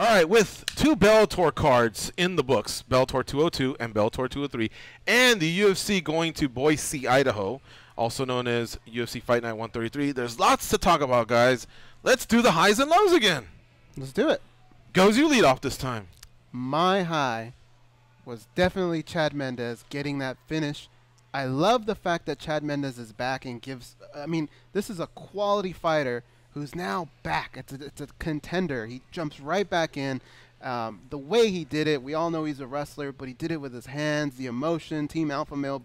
All right, with two Bellator cards in the books, Bellator 202 and Bellator 203, and the UFC going to Boise, Idaho, also known as UFC Fight Night 133, there's lots to talk about, guys. Let's do the highs and lows again. Let's do it. Goes, you lead off this time. My high was definitely Chad Mendes getting that finish. I love the fact that Chad Mendes is back and gives, I mean, this is a quality fighter who's now back. It's a contender. He jumps right back in. The way he did it, we all know he's a wrestler, but he did it with his hands, the emotion, Team Alpha Male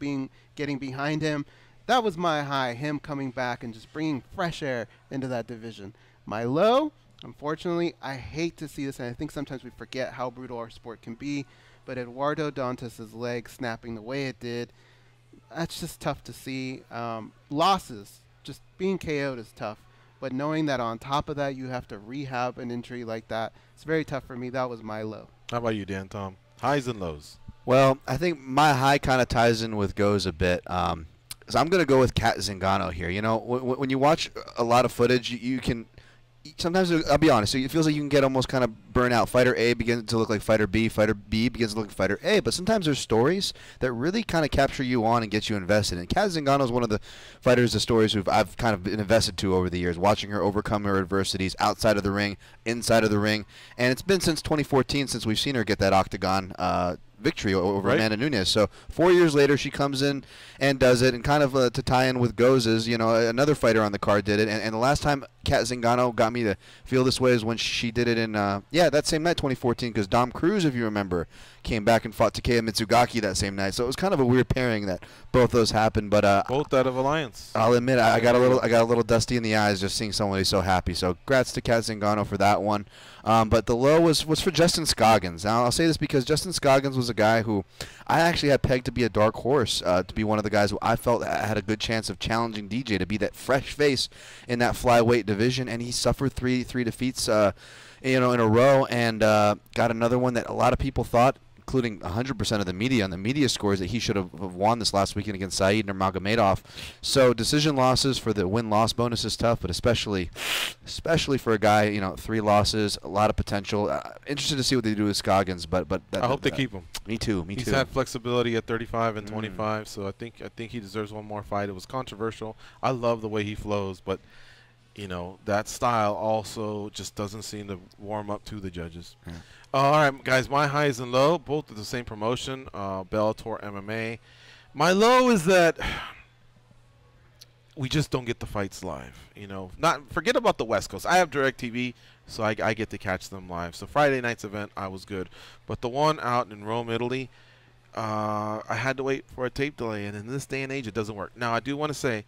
getting behind him. That was my high, him coming back and just bringing fresh air into that division. My low, unfortunately, I hate to see this, and I think sometimes we forget how brutal our sport can be, but Eduardo Dantas' leg snapping the way it did, that's just tough to see. Losses, just being KO'd is tough. But knowing that on top of that you have to rehab an injury like that, it's very tough for me. That was my low. How about you, Dan Tom? Highs and lows. Well, I think my high kind of ties in with Go's a bit. So I'm going to go with Cat Zingano here. You know, when you watch a lot of footage, you can sometimes, I'll be honest, it feels like you can get almost kind of burn out. Fighter A begins to look like Fighter B begins to look like Fighter A, but sometimes there's stories that really kind of capture you on and get you invested. And Cat Zingano is one of the fighters, the stories who I've kind of been invested to over the years, watching her overcome her adversities outside of the ring, inside of the ring. And it's been since 2014 since we've seen her get that octagon victory over Amanda Nunes. So 4 years later, she comes in and does it, and kind of to tie in with Goz's, you know, another fighter on the card did it. And the last time Cat Zingano got me to feel this way is when she did it in, that same night, 2014, because Dom Cruz, if you remember, came back and fought Takeya Mitsugaki that same night. So it was kind of a weird pairing that both those happened. But both out of Alliance. I'll admit I got a little dusty in the eyes just seeing someone who's so happy. So congrats to Cat Zingano for that one. But the low was for Justin Scoggins. Now I'll say this because Justin Scoggins was a guy who I actually had pegged to be a dark horse, to be one of the guys who I felt had a good chance of challenging DJ to be that fresh face in that flyweight division, and he suffered three defeats, in a row, and got another one that a lot of people thought, including 100% of the media on the media scores, that he should have won this last weekend against Saeed Nurmagomedov. So decision losses for the win-loss bonus is tough, but especially for a guy, 3 losses, a lot of potential. Interested to see what they do with Scoggins, but I hope they keep him. Me too. He's had flexibility at 35 and 25, so I think he deserves one more fight. It was controversial. I love the way he flows, but that style also just doesn't seem to warm up to the judges. Yeah. All right, guys, my highs and low, both of the same promotion, Bellator MMA. My low is that we just don't get the fights live. Forget about the West Coast. I have DirecTV, so I get to catch them live. So Friday night's event, I was good. But the one out in Rome, Italy, I had to wait for a tape delay, and in this day and age, it doesn't work. Now, I do want to say,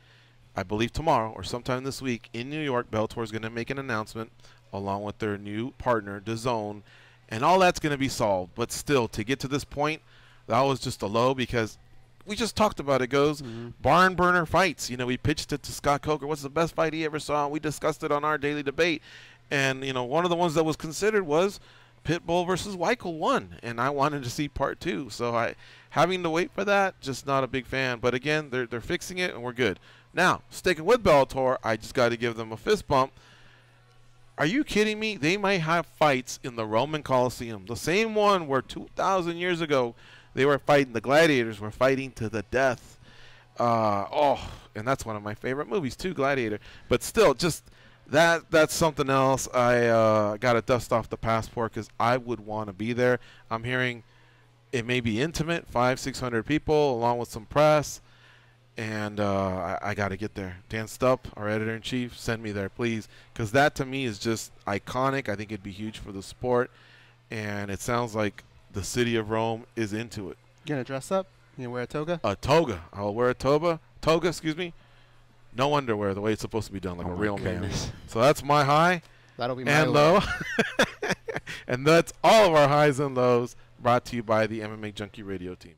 I believe tomorrow or sometime this week in New York, Bellator is going to make an announcement along with their new partner, DAZN, and all that's going to be solved. But still, to get to this point, that was just a low because we just talked about it. Goes barn burner fights. We pitched it to Scott Coker. What's the best fight he ever saw? We discussed it on our daily debate, and one of the ones that was considered was Pitbull versus Weichel 1, and I wanted to see part 2. So having to wait for that, just not a big fan. But again, they're fixing it, and we're good. Now, sticking with Bellator, I just got to give them a fist bump. Are you kidding me? They might have fights in the Roman Coliseum. The same one where 2,000 years ago they were fighting, the gladiators were fighting to the death. And that's one of my favorite movies too, Gladiator. But still, just that's something else. I got to dust off the passport because I would want to be there. I'm hearing it may be intimate, 500-600 people along with some press. And I got to get there. Dan Stupp, our editor-in-chief, send me there, please. Because that, to me, is just iconic. I think it'd be huge for the sport. And it sounds like the city of Rome is into it. You going to dress up? You going to wear a toga? A toga. I'll wear a toga, excuse me. No underwear, the way it's supposed to be done, like a real man. So that's my high. That'll be my and low. And that's all of our highs and lows brought to you by the MMA Junkie radio team.